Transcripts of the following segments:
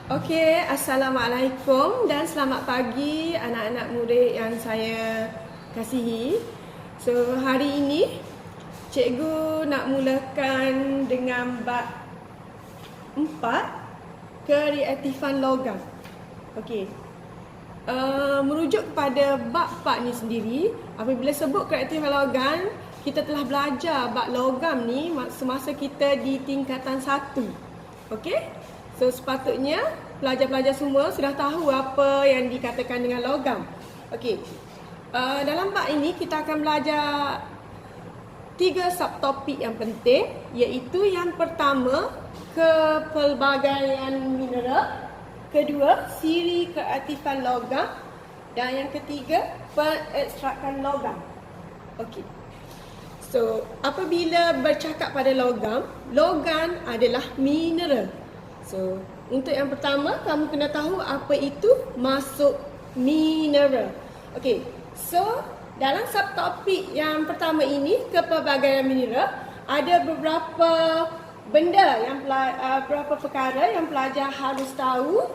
Okey, Assalamualaikum dan selamat pagi anak-anak murid yang saya kasihi. So, hari ini cikgu nak mulakan dengan bab 4, kereaktifan logam. Okey. Merujuk kepada bab 4 ni sendiri, apabila sebut kereaktifan logam, kita telah belajar bab logam ni semasa kita di tingkatan 1. Okey? So sepatutnya pelajar-pelajar semua sudah tahu apa yang dikatakan dengan logam. Okey. Dalam bab ini kita akan belajar 3 subtopik yang penting, iaitu yang pertama kepelbagaian mineral, kedua siri kereaktifan logam, dan yang ketiga pengekstrakan logam. Okey. So apabila bercakap pada logam, logam adalah mineral. So, untuk yang pertama, kamu kena tahu apa itu masuk mineral. Okey, so dalam subtopik yang pertama ini, kepelbagaian mineral, ada beberapa benda yang beberapa perkara yang pelajar harus tahu,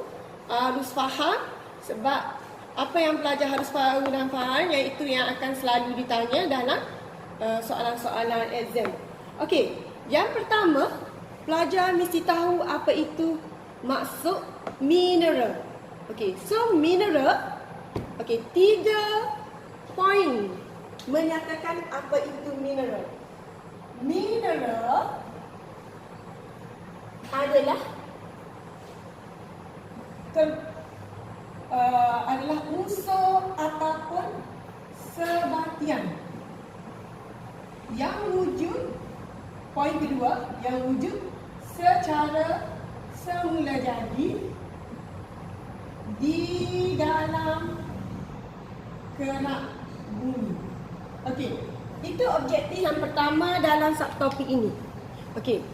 harus faham. Sebab apa yang pelajar harus tahu dan faham, iaitu yang akan selalu ditanya dalam soalan-soalan exam. Okey, yang pertama, pelajar mesti tahu apa itu maksud mineral. Okey, so mineral, okey, 3 poin menyatakan apa itu mineral. Mineral adalah adalah unsur ataupun sebatian yang wujud. Poin kedua, yang wujud secara semula jadi di dalam kerak bumi. Okey, itu objektif yang pertama dalam subtopik ini. Okey,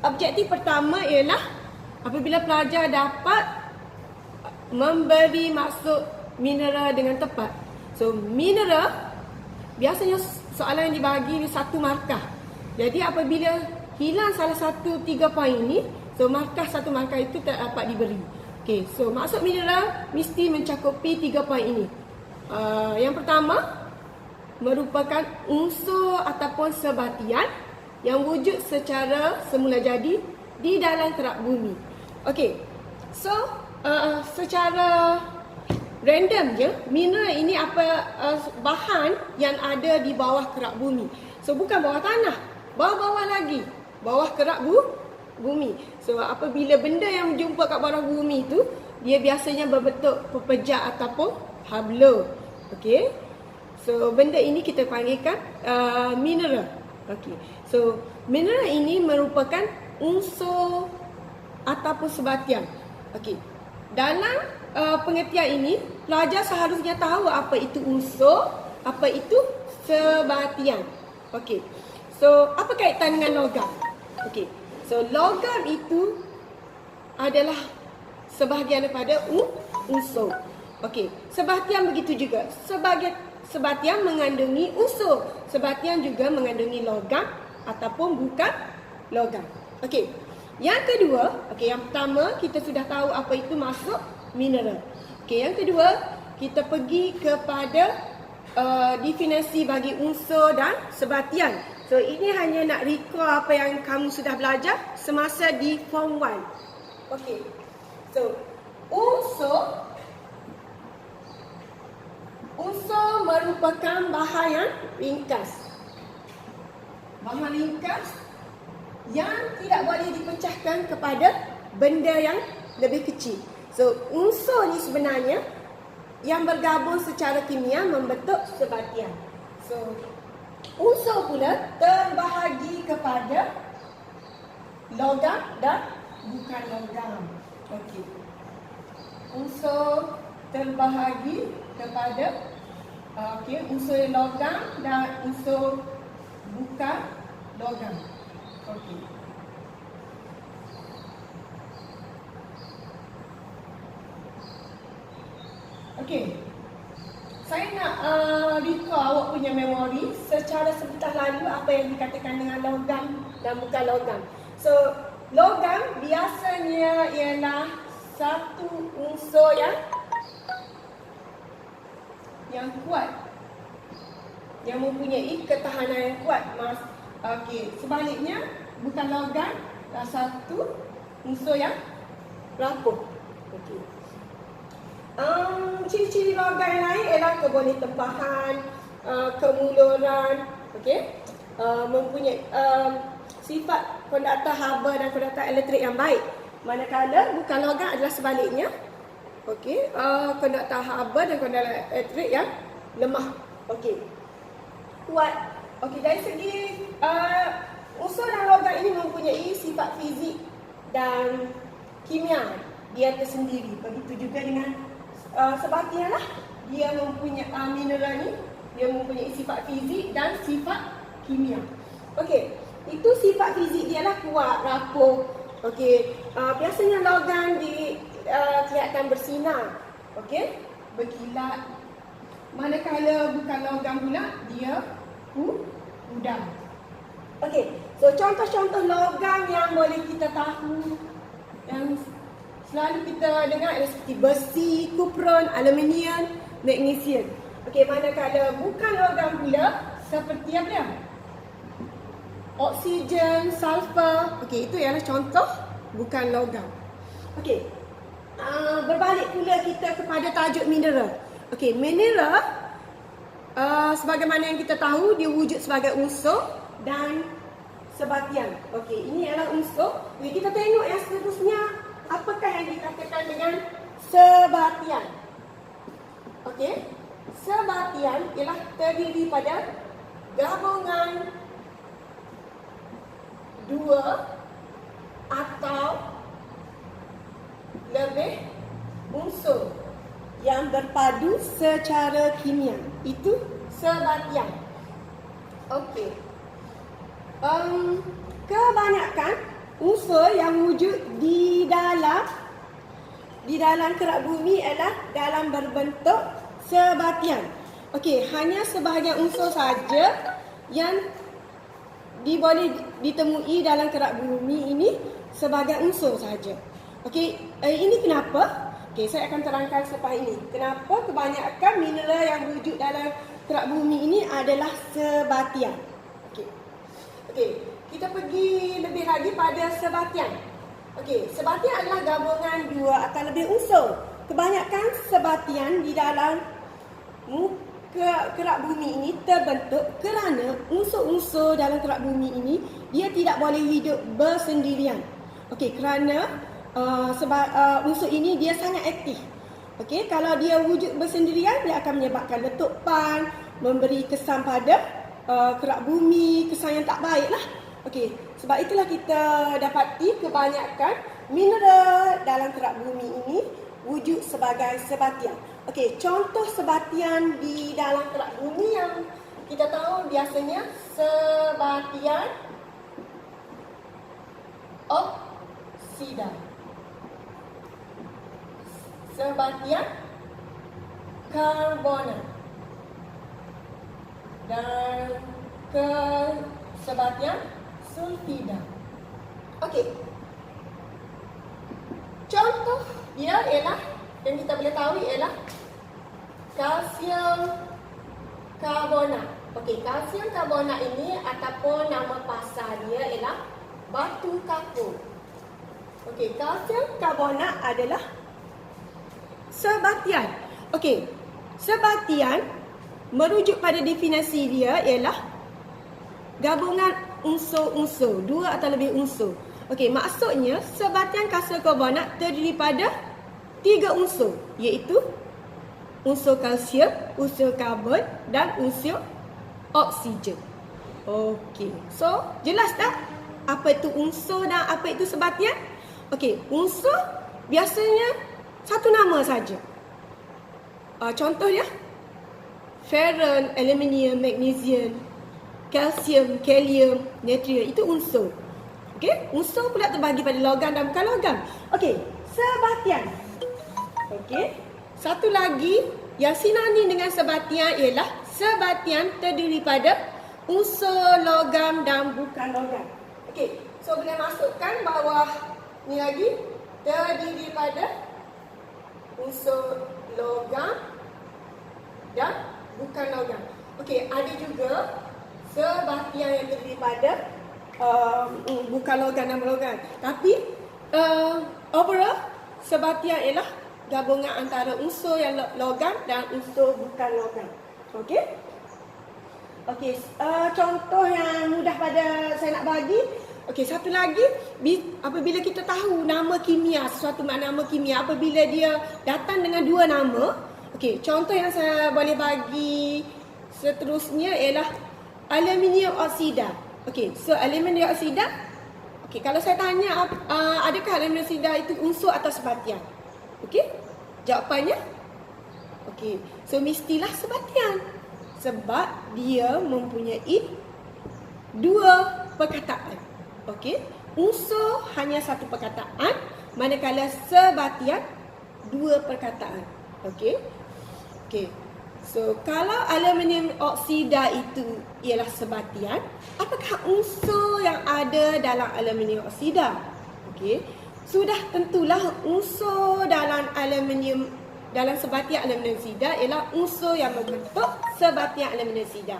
objektif pertama ialah apabila pelajar dapat memberi maksud mineral dengan tepat. So, mineral biasanya soalan yang dibagi ni 1 markah. Jadi apabila hilang salah satu 3 poin ini, so markah 1 markah itu tak dapat diberi. Okey, so maksud mineral mesti mencakupi 3 poin ini. Yang pertama, merupakan unsur ataupun sebatian yang wujud secara semula jadi di dalam kerak bumi. Okey, so secara random je, mineral ini apa bahan yang ada di bawah kerak bumi. So bukan bawah tanah, bawah-bawah lagi, bawah kerak bumi. So apabila benda yang jumpa kat bawah bumi tu, dia biasanya berbentuk pepejat ataupun hablo. Okey. So benda ini kita panggilkan mineral. Okey. So mineral ini merupakan unsur ataupun sebatian. Okey. Dalam pengertian ini, pelajar seharusnya tahu apa itu unsur, apa itu sebatian. Okey. So, apa kaitan dengan logam? Okey. So, logam itu adalah sebahagian daripada unsur. Okey. Sebatian begitu juga. Sebatian mengandungi unsur. Sebatian juga mengandungi logam ataupun bukan logam. Okey. Yang kedua, okey, yang pertama kita sudah tahu apa itu masuk mineral. Okey, yang kedua kita pergi kepada definisi bagi unsur dan sebatian. So ini hanya nak recall apa yang kamu sudah belajar semasa di form 1. Okey. So unsur merupakan bahan yang ringkas. Bahan ringkas yang tidak boleh dipecahkan kepada benda yang lebih kecil. So unsur ni sebenarnya yang bergabung secara kimia membentuk sebatian. So unsur pula terbahagi kepada logam dan bukan logam. Okey. Unsur terbahagi kepada unsur logam dan unsur bukan logam. Okey. Okey. Saya nak recall awak punya memori secara sebentar lalu apa yang dikatakan dengan logam dan bukan logam. So, logam biasanya ialah satu unsur yang kuat, yang mempunyai ketahanan yang kuat. Okey, sebaliknya bukan logam adalah satu unsur yang rapuh. Okey. Ciri-ciri logam yang lain ialah keboleh tempahan, kemuluran, okey. Mempunyai sifat konduktor haba dan konduktor elektrik yang baik. Manakala bukan logam adalah sebaliknya. Okey, konduktor haba dan konduktor elektrik yang lemah. Okey. Kuat. Okey, dari segi unsur dan logam ini mempunyai sifat fizik dan kimia dia tersendiri. Begitu juga dengan sebatian lah. Dia mempunyai mineral ni, dia mempunyai sifat fizik dan sifat kimia. Okey, itu sifat fizik dia lah kuat, rapuh. Okey, biasanya logam kelihatan bersinar. Okey, berkilat. Manakala bukan logam pula, dia pudar. Okey, so contoh-contoh logam yang boleh kita tahu, yang selalu kita dengar adalah seperti besi, kupron, aluminium, magnesium. Okey, manakala bukan logam pula, seperti apa dia? Oksigen, sulfur. Okey, itu ialah contoh bukan logam. Okey, berbalik pula kita kepada tajuk mineral. Okey, mineral sebagaimana yang kita tahu, dia wujud sebagai unsur dan sebatian. Okey, ini adalah unsur. Okey, kita tengok yang seterusnya. Apakah yang dikatakan dengan sebatian? Okey, sebatian ialah terdiri pada gabungan dua atau lebih unsur yang berpadu secara kimia. Itu sebatian. Okey. Kebanyakan unsur yang wujud di dalam kerak bumi adalah dalam berbentuk sebatian. Okey, hanya sebahagian unsur saja yang boleh ditemui dalam kerak bumi ini sebagai unsur saja. Okey, ini kenapa? Okey, saya akan terangkan selepas ini. Kenapa kebanyakan mineral yang wujud dalam kerak bumi ini adalah sebatian. Okey, kita pergi lebih lagi pada sebatian. Okey, sebatian adalah gabungan dua atau lebih unsur. Kebanyakan sebatian di dalam kerak bumi ini terbentuk kerana unsur-unsur dalam kerak bumi ini dia tidak boleh hidup bersendirian. Okey, kerana unsur ini dia sangat aktif. Okey, kalau dia wujud bersendirian, dia akan menyebabkan letupan, memberi kesan pada kerak bumi, kesan yang tak baik lah. Okey, sebab itulah kita dapati kebanyakan mineral dalam kerak bumi ini wujud sebagai sebatian. Okey, contoh sebatian di dalam kerak bumi yang kita tahu biasanya sebatian oksida, sebatian karbonat, dan sebatian sulfida. Okey. Contoh dia ialah yang kita boleh tahu ialah kalsium karbonat. Okey, kalsium karbonat ini ataupun nama pasar dia ialah batu kapur. Okey, kalsium karbonat adalah sebatian. Okey, sebatian merujuk pada definisi dia ialah gabungan unsur-unsur, dua atau lebih unsur. Okey, maksudnya sebatian kalsium karbonat terdiri pada 3 unsur, iaitu unsur kalsium, unsur karbon dan unsur oksigen. Okey, so jelas tak apa itu unsur dan apa itu sebatian? Okey, unsur biasanya satu nama saja. Contoh dia ferron, aluminium, magnesium, kalsium, kalium, natrium, itu unsur. Okey, unsur pula terbagi pada logam dan bukan logam. Okey, sebatian. Okey, satu lagi yang sinonim dengan sebatian ialah sebatian terdiri pada unsur logam dan bukan logam. Okey, so boleh masukkan bawah ni lagi terdiri pada unsur logam dan bukan logam. Okey, ada juga sebatian yang terdiri pada bukan logam dan logam. Tapi overall sebatian ialah gabungan antara unsur yang logam dan unsur bukan logam. Okey? Okey, contoh yang mudah pada saya nak bagi. Okey, satu lagi, apabila kita tahu nama kimia, sesuatu nama kimia, apabila dia datang dengan dua nama. Okey, contoh yang saya boleh bagi seterusnya ialah aluminium oksida. Okey, so aluminium oksida. Okey, kalau saya tanya adakah aluminium oksida itu unsur atau sebatian? Okey, jawapannya okey, so mestilah sebatian sebab dia mempunyai dua perkataan. Okey, unsur hanya satu perkataan, manakala sebatian dua perkataan. Okey. Okey. So, kalau aluminium oksida itu ialah sebatian, apakah unsur yang ada dalam aluminium oksida? Okey. Sudah tentulah unsur dalam sebatian aluminium oksida ialah unsur yang membentuk sebatian aluminium oksida.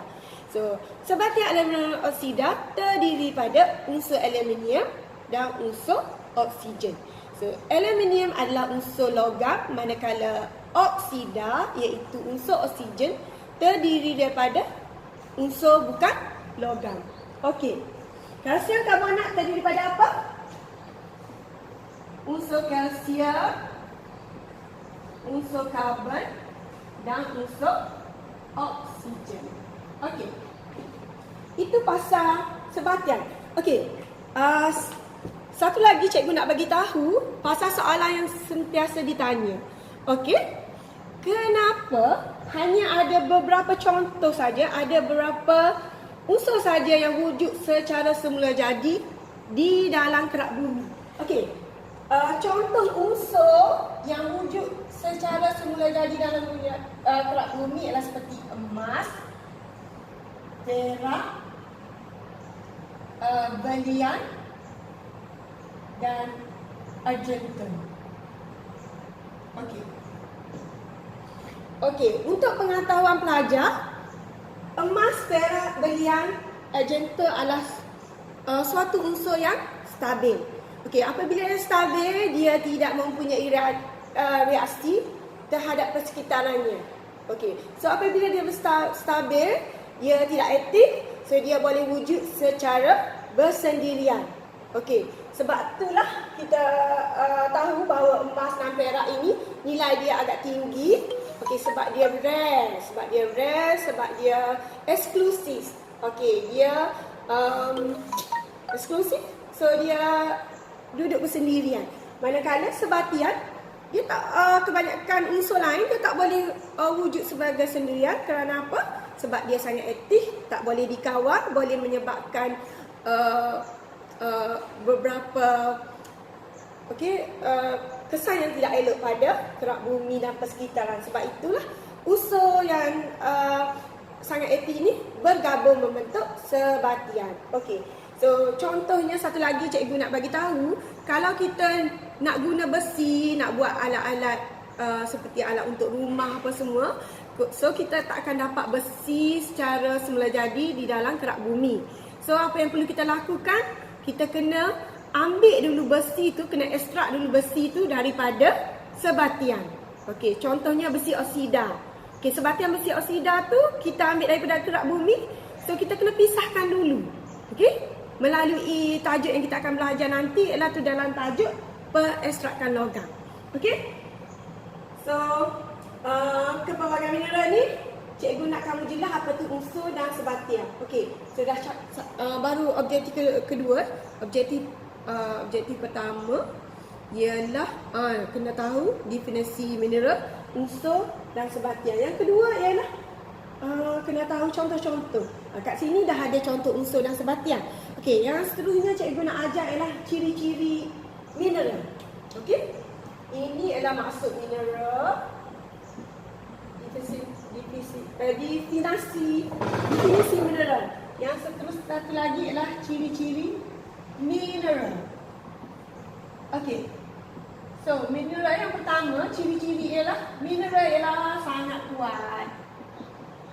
So, sebatian aluminium oksida terdiri pada unsur aluminium dan unsur oksigen. So, aluminium adalah unsur logam, manakala oksida iaitu unsur oksigen terdiri daripada unsur bukan logam. Okey. Kalsium karbonat terdiri daripada apa? Unsur kalsium, unsur karbon dan unsur oksigen. Okey. Itu pasal sebatian. Okey. Satu lagi cikgu nak bagi tahu pasal soalan yang sentiasa ditanya. Okey. Kenapa hanya ada beberapa contoh saja, ada beberapa unsur saja yang wujud secara semula jadi di dalam kerak bumi? Okey. Contoh unsur yang wujud secara semula jadi dalam kerak bumi adalah seperti emas, perak, belian dan argentum. Okey. Okey, untuk pengetahuan pelajar, emas, perak, belian, argentum adalah suatu unsur yang stabil. Okey, apabila dia stabil, dia tidak mempunyai reaksi terhadap persekitarannya. Okey, so apabila dia stabil, dia tidak aktif, so dia boleh wujud secara bersendirian. Okey, sebab itulah kita tahu bahawa emas dan perak ini nilai dia agak tinggi. Okey, sebab dia rare, sebab dia eksklusif. Okey, dia eksklusif, so dia duduk bersendirian. Manakala sebatian, dia tak kebanyakan unsur lain dia tak boleh wujud sebagai sendirian. Kerana apa? Sebab dia sangat aktif, tak boleh dikawal, boleh menyebabkan beberapa kesan yang tidak elok pada kerak bumi dan persekitaran. Sebab itulah unsur yang sangat aktif ini bergabung membentuk sebatian. Okey. So contohnya satu lagi cikgu nak bagi tahu, kalau kita nak guna besi, nak buat alat-alat seperti alat untuk rumah apa semua, so kita tak akan dapat besi secara semula jadi di dalam kerak bumi. So apa yang perlu kita lakukan? Kita kena ambil dulu besi tu, kena ekstrak dulu besi tu daripada sebatian. Okey, contohnya besi oksida. Okey, sebatian besi oksida tu kita ambil daripada kerak bumi, so kita kena pisahkan dulu. Okey? Melalui tajuk yang kita akan belajar nanti ialah tu dalam tajuk pengekstrakan logam. Okey? So, kepelbagaian mineral ni cikgu nak kamu jelas apa tu unsur dan sebatian. Okey, so dah baru objektif kedua. Objektif pertama ialah kena tahu definisi mineral, unsur dan sebatian. Yang kedua ialah kena tahu contoh-contoh. Kat sini dah ada contoh unsur dan sebatian. Okey, yang seterusnya cikgu nak ajar ialah ciri-ciri mineral. Okey? Ini adalah maksud mineral. Definisi mineral. Yang satu lagi ialah ciri-ciri mineral. Okey. So, mineral yang pertama, ciri-ciri ialah mineral ialah sangat kuat.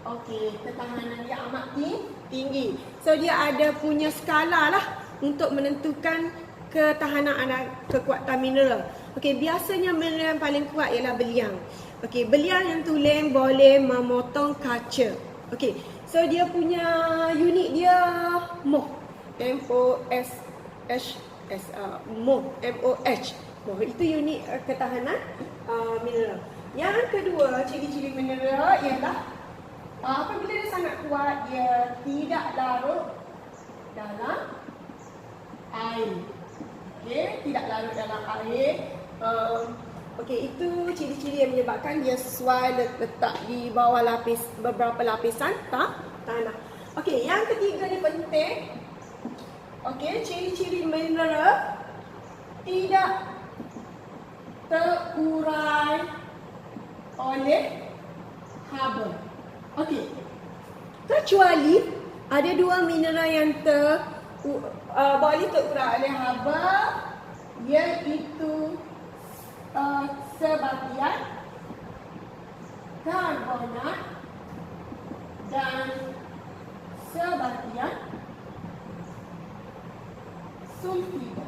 Okey, ketahanan dia amat tinggi. So, dia ada punya skala lah untuk menentukan ketahanan kekuatan mineral. Okey, biasanya mineral yang paling kuat ialah beliang. Okey, beliang yang tulen boleh memotong kaca. Okey, so dia punya unit dia MOH. M-O-S-H-S. MOH. M-O-H. Itu unit ketahanan mineral. Yang kedua, ciri-ciri mineral ialah apabila dia sangat kuat, dia tidak larut dalam air. Okey, tidak larut dalam air. Okey, itu ciri-ciri yang menyebabkan dia sesuai letak di bawah beberapa lapisan tanah. Okey, yang ketiga ni penting. Okey, ciri-ciri mineral tidak terurai oleh haba. Okey, kecuali ada dua mineral yang boleh terurai oleh haba, iaitu sebatian, karbonat dan sebatian sulfida.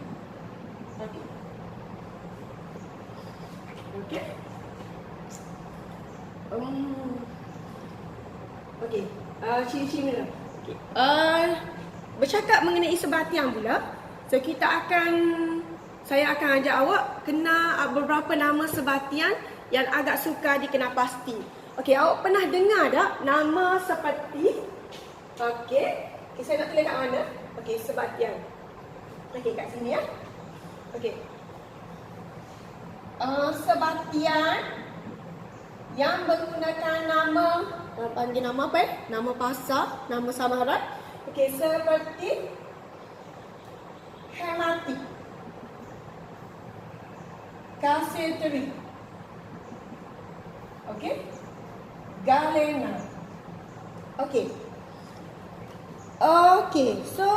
Okey. Okey. Okey. Ciri-ciri mineral. Okey. Bercakap mengenai sebatian pula. So saya akan ajak awak kenal beberapa nama sebatian yang agak sukar dikenal pasti. Okey, awak pernah dengar tak nama seperti saya nak tulis kat mana? Okey, sebatian. Okey, kat sini ya. Okey. Sebatian yang menggunakan nama panggil nama apa? Nama pasar, nama samaran. Okey, seperti hematik, calcium, okey, galena. Okey. So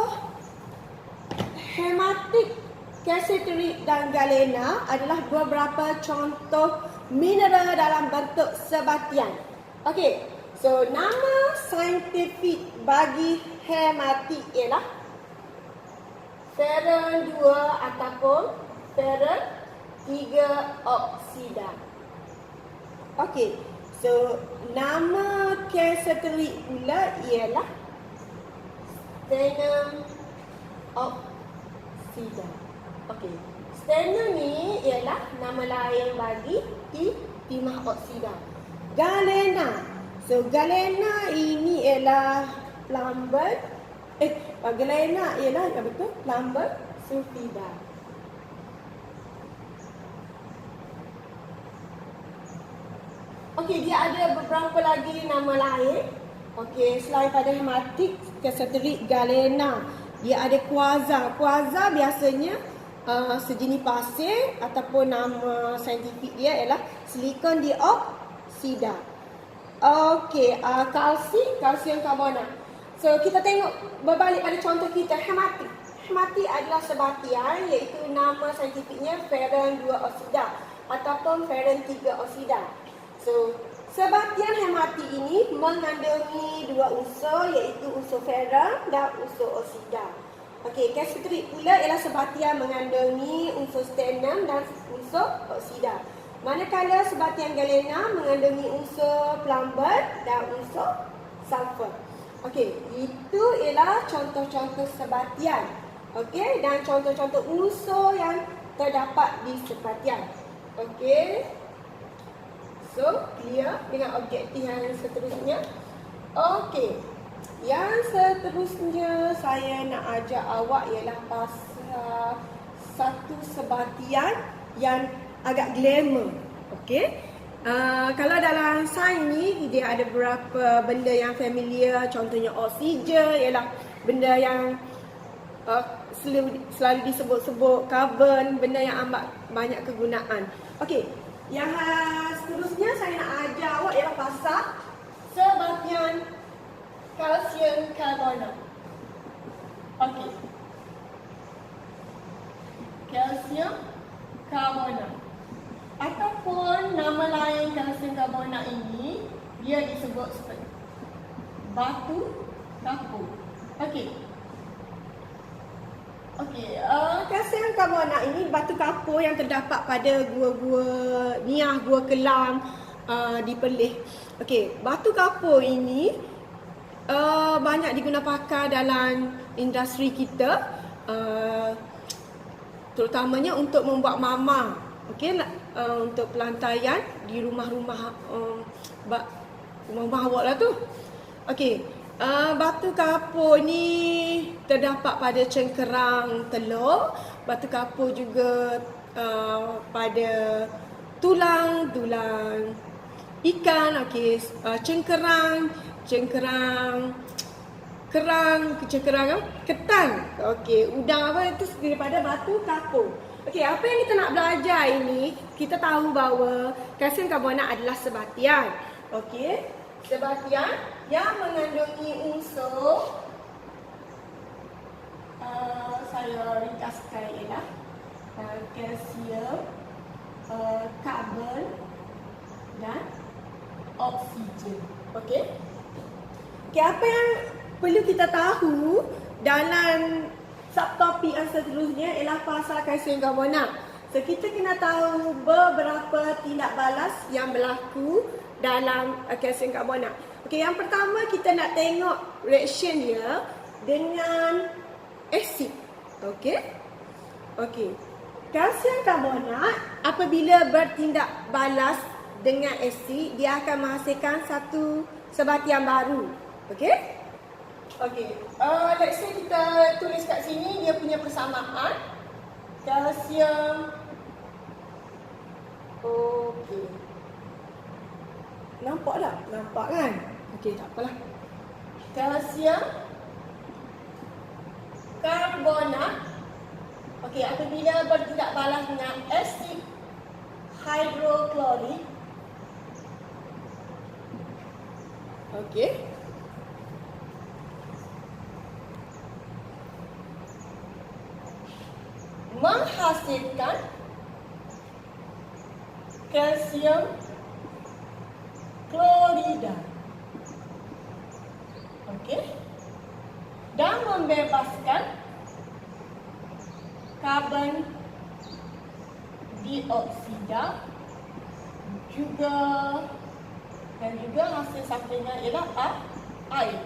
hematik, calcium dan galena adalah beberapa contoh mineral dalam bentuk sebatian. Okey. So nama saintifik bagi hematik ialah Feron 2 ataupun Feron 3 oksida. Okey, so nama calcium pula ialah stannum oksida. Okey, stannum ni ialah nama lain bagi timah oksida. Galena. So galena ini ialah plumber. Galena ialah apa betul? Plumber sulfida. Okey, dia ada beberapa lagi nama lain. Okey, selain pada hematik, calcium, galena, dia ada kuarza. Kuarza biasanya sejenis pasir ataupun nama saintifik dia ialah silikon dioksida. Okey, kalsium karbonat. So kita tengok berbalik pada contoh kita hematik. Hematik adalah sebatian iaitu nama saintifiknya Feron 2 oksida ataupun Feron 3 oksida. So sebatian hematik ini mengandungi dua unsur iaitu unsur feron dan unsur oksida. Okey, calcium pula ialah sebatian mengandungi unsur stannum dan unsur oksida. Manakala sebatian galena mengandungi unsur plumber dan unsur sulfur. Okey, itu ialah contoh-contoh sebatian. Okey, dan contoh-contoh unsur yang terdapat di sebatian. Okey. So, clear dengan objektif yang seterusnya. Okey. Yang seterusnya saya nak ajak awak ialah pasal satu sebatian yang agak glamour. Okey. Kalau dalam sains ni dia ada beberapa benda yang familiar, contohnya oksigen ialah benda yang selalu disebut-sebut, karbon, benda yang amat banyak kegunaan. Okey, yang seterusnya saya nak ajar awak ialah pasal sebatian kalsium karbonat. Okey. Kalsium karbonat. nama lain kalsium karbonat ini dia disebut sebagai batu kapur. Okey. Kalsium karbonat ini batu kapur yang terdapat pada gua-gua Niah, Gua Kelang di Perlis. Okey, batu kapur ini banyak digunakan pakai dalam industri kita, terutamanya untuk membuat mama. Okey, untuk pelantaian di rumah-rumah rumah awak lah tu. Okey, batu kapur ni terdapat pada cengkerang telur. Batu kapur juga pada tulang-tulang ikan. Okey, cengkerang ketan. Okey, udang apa itu daripada batu kapur. Okey, apa yang kita nak belajar ini, kita tahu bahawa kalsium karbonat adalah sebatian. Okey, sebatian yang mengandungi unsur, saya ringkaskan ialah kalsium, karbon dan oksigen. Okey. Okey, apa yang perlu kita tahu dalam subtopik yang seterusnya ialah pasal kalsium karbonat. So, kita kena tahu beberapa tindak balas yang berlaku dalam kalsium karbonat. Okey, yang pertama kita nak tengok reaction dia dengan asid. Okey. Kalsium karbonat apabila bertindak balas dengan asid, dia akan menghasilkan satu sebatian baru. Okey. Let's say kita tulis kat sini dia punya persamaan kalsium. Okey. Nampak tak? Nampak kan? Okey, tak apalah. Kalsium karbonat. Okey, apabila bertindak balas dengan asid hidroklorik. Okey. Menghasilkan kalsium klorida. Okey. Dan membebaskan karbon dioksida dan juga hasil sampingan ialah air.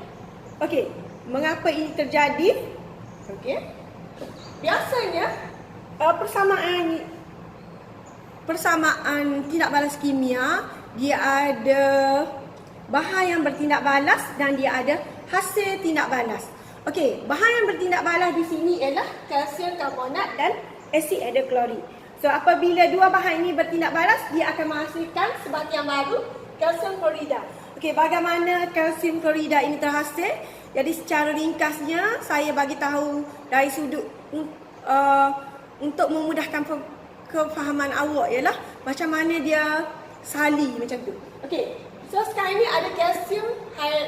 Okey, mengapa ini terjadi? Okey. Biasanya persamaan tindak balas kimia, dia ada bahan yang bertindak balas dan dia ada hasil tindak balas. Okey, bahan yang bertindak balas di sini ialah kalsium karbonat dan asid hidroklorik. So, apabila dua bahan ini bertindak balas, dia akan menghasilkan sebatian baru, kalsium klorida. Okey, bagaimana kalsium klorida ini terhasil? Jadi secara ringkasnya saya bagi tahu dari sudut untuk memudahkan kefahaman awak ialah macam mana dia sali macam tu. Okey. So sekarang ni ada kalsium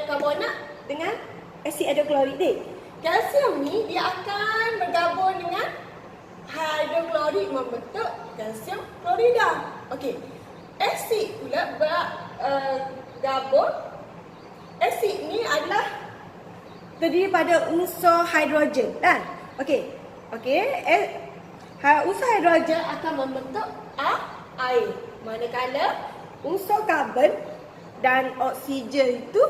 karbonat dengan asid hidroklorik ni. Kalsium ni dia akan bergabung dengan hidroklorik membentuk kalsium klorida. Okey. Asid pula bergabung. Asid ni adalah terdiri pada unsur hidrogen kan? Okey. Unsur hidrogen akan membentuk air. Manakala unsur karbon dan oksigen itu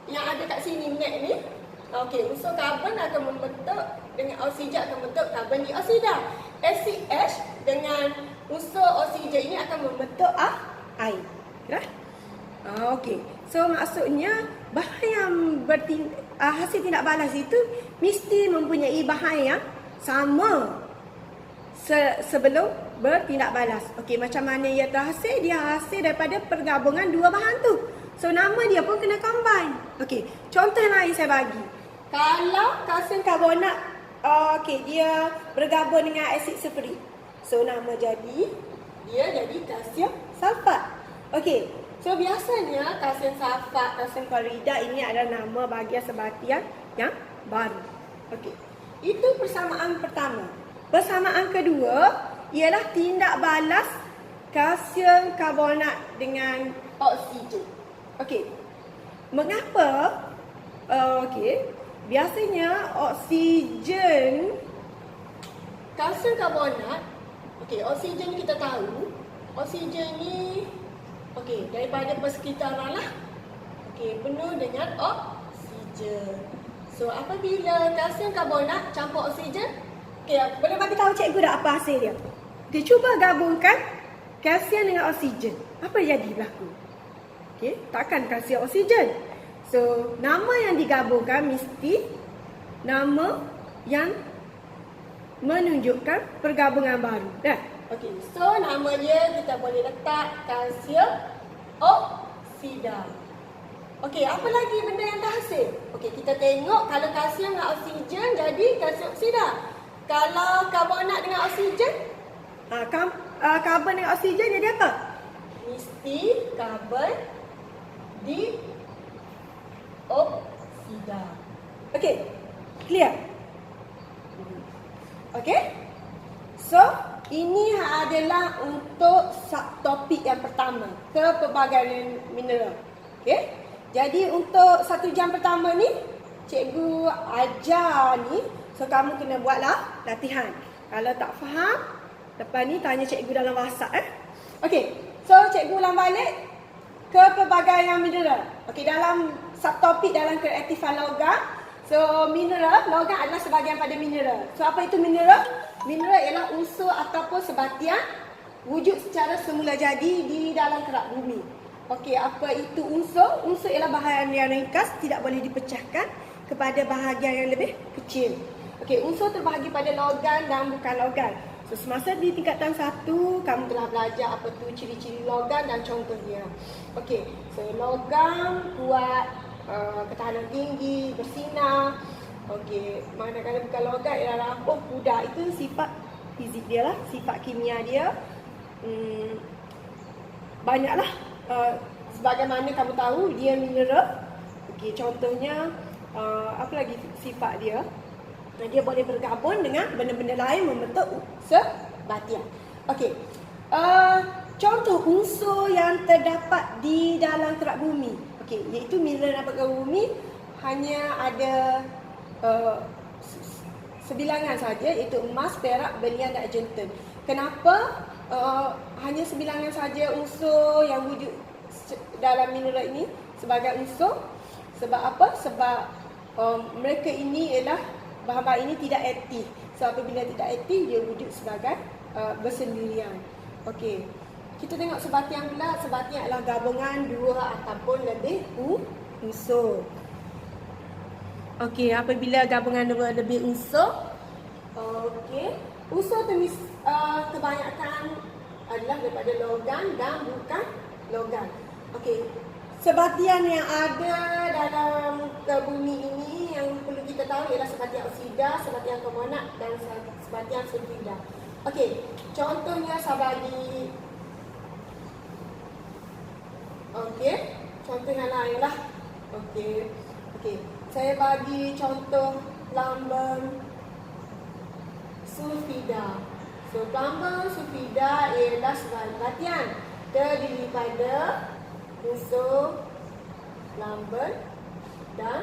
yang ada kat sini net ni. Okey, unsur karbon akan membentuk dengan oksigen akan membentuk karbon dioksida. Asid H dengan unsur oksigen ini akan membentuk air. Ya? Okey. So maksudnya bahan yang hasil tindak balas itu mesti mempunyai bahan yang sama sebelum bertindak balas. Okey, macam mana ia terhasil? Dia hasil daripada pergabungan dua bahan tu. So nama dia pun kena combine. Okey, contoh lain saya bagi. Kalau kalsium karbonat dia bergabung dengan asid sulfurik. So nama dia jadi kalsium sulfat. Okey. So biasanya kalsium sulfat, kalsium klorida ini adalah nama bahagian sebatian yang baru. Okey. Itu persamaan pertama. Persamaan kedua ialah tindak balas kalsium karbonat dengan oksigen. Okey. Mengapa? Biasanya oksigen, kalsium karbonat, oksigen ni kita tahu, oksigen ni daripada persekitaran lah. Penuh dengan oksigen. So apabila kalsium karbonat campur oksigen, boleh bagi tahu cikgu dah apa hasil dia? Cuba gabungkan kalsium dengan oksigen. Apa yang jadi berlaku? Takkan kalsium oksigen. So, nama yang digabungkan mesti nama yang menunjukkan pergabungan baru. So nama dia kita boleh letak kalsium oksida. Apa lagi benda yang dah hasil? Kita tengok kalau kalsium dengan oksigen jadi kalsium oksida. Kalau karbonat dengan oksigen, karbon dengan oksigen jadi apa? Mesti karbon dioksida. Clear? So, ini adalah untuk subtopik yang pertama, kepelbagaian mineral. Jadi untuk 1 jam pertama ni, cikgu ajar ni, so kamu kena buatlah latihan. Kalau tak faham, lepas ni tanya cikgu dalam WhatsApp. So cikgu ulang balik kepelbagaian mineral. Dalam subtopik dalam keaktifan logam. So mineral, logam adalah sebahagian pada mineral. So apa itu mineral? Mineral ialah unsur ataupun sebatian wujud secara semula jadi di dalam kerak bumi. Apa itu unsur? Unsur ialah bahagian yang ringkas, tidak boleh dipecahkan kepada bahagian yang lebih kecil. Unsur terbahagi pada logam dan bukan logam. So semasa di tingkatan 1, kamu telah belajar apa tu ciri-ciri logam dan contoh dia. So logam kuat, ketahanan tinggi, bersinar. Manakala bukan logam ialah rapuh, pudar. Itu sifat fizik dia lah, sifat kimia dia. Banyaklah. Sebagaimana kamu tahu dia mineral. Contohnya apa lagi sifat dia? Dia boleh bergabung dengan benda-benda lain membentuk sebatian. Contoh unsur yang terdapat di dalam kerak bumi, iaitu mineral yang berada bumi hanya ada sebilangan saja, iaitu emas, perak, berian dan argentin. Kenapa hanya sebilangan saja unsur yang wujud dalam mineral ini sebagai unsur? Sebab apa? Sebab mereka ini ialah bahan-bahan ini tidak aktif. So apabila tidak aktif, dia wujud sebagai bersendirian. Kita tengok sebatian pula. Sebatian adalah gabungan 2 ataupun lebih unsur. Apabila gabungan 2 lebih unsur, unsur kebanyakan adalah daripada logam dan bukan logam. Sebatian yang ada dalam bumi ini yang perlu kita tahu ialah sebatian oksida, sebatian karbonat dan sebatian sulfida. Contohnya saya bagi contoh yang lain lah. Saya bagi contoh lambang sulfida. So lambang sulfida ialah sebatian terdiri pada unsur lambang dan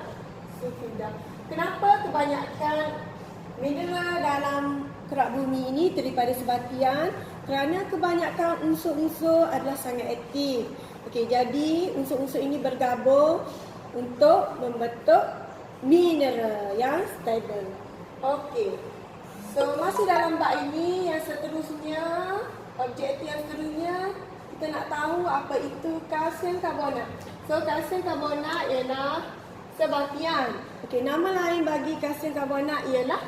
sulfida. Kenapa kebanyakan mineral dalam kerak bumi ini terdiri pada sebatian? Kerana kebanyakan unsur-unsur adalah sangat aktif. Jadi unsur-unsur ini bergabung untuk membentuk mineral yang stable. So masih dalam bab ini, yang seterusnya, objektif yang seterusnya, kita nak tahu apa itu kalsium karbonat. So kalsium karbonat ialah sebatian. Nama lain bagi kalsium karbonat ialah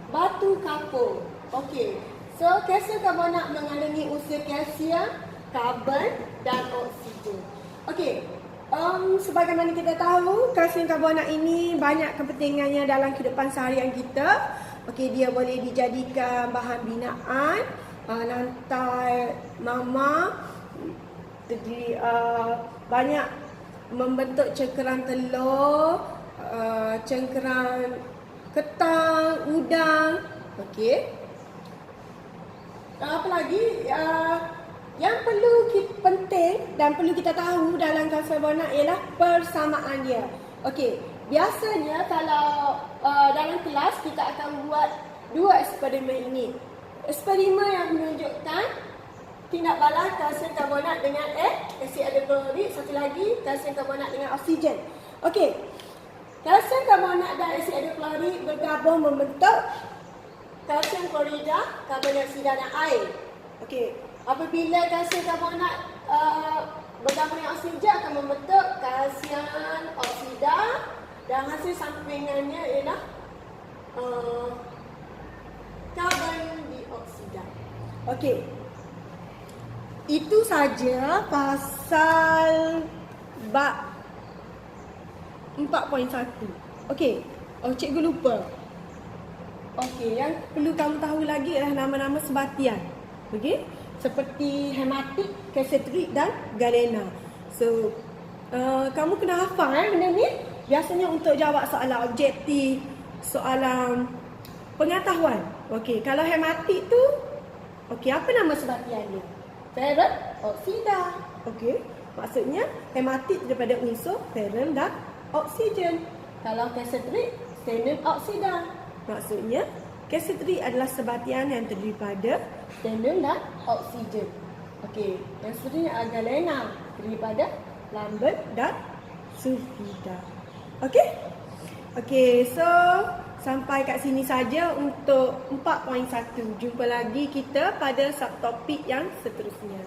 batu kapur. So kalsium karbonat mengandungi unsur kalsium, karbon dan oksigen. Sebagaimana kita tahu, kalsium karbonat ini banyak kepentingannya dalam kehidupan seharian kita. Dia boleh dijadikan bahan binaan, lantai mama, banyak membentuk cengkeram telur, cengkeram ketang, udang. Apa lagi? yang penting dan perlu kita tahu dalam kalsium karbonat ialah persamaan dia. Okey, biasanya kalau dalam kelas kita akan buat dua eksperimen ini. Eksperimen yang menunjukkan tindak balas kalsium karbonat dengan asid hidroklorik, satu lagi kalsium karbonat dengan oksigen. Okey. Kalsium karbonat dan asid hidroklorik bergabung membentuk kalsium klorida, karbon dioksida dan air. Okey. Apabila kalsium karbonat bergabung dengan oksigen akan membentuk kalsium oksida dan hasil sampingannya ialah karbon dioksida. Okey. Itu saja pasal bab 4.1. Okey. Cikgu lupa. Okey, yang perlu kamu tahu lagi adalah nama-nama sebatian. Okey? Seperti hematik, kesetrik dan galena. So, kamu kena hafal benda ni. Biasanya untuk jawab soalan objektif, soalan pengetahuan. Okey, kalau hematik tu, okey, apa nama sebatian dia? Ferrum oksida. Okey, maksudnya hematik daripada unsur ferrum dan oksigen. Kalau kesetrik, stannum oksida. Maksudnya kesetrik adalah sebatian yang terdiri pada stannum dan oksigen. Okey, yang seterusnya adalah galena, terdiri pada lambert dan sulfida. Okey? Okey, so sampai kat sini saja untuk 4.1. Jumpa lagi kita pada subtopik yang seterusnya.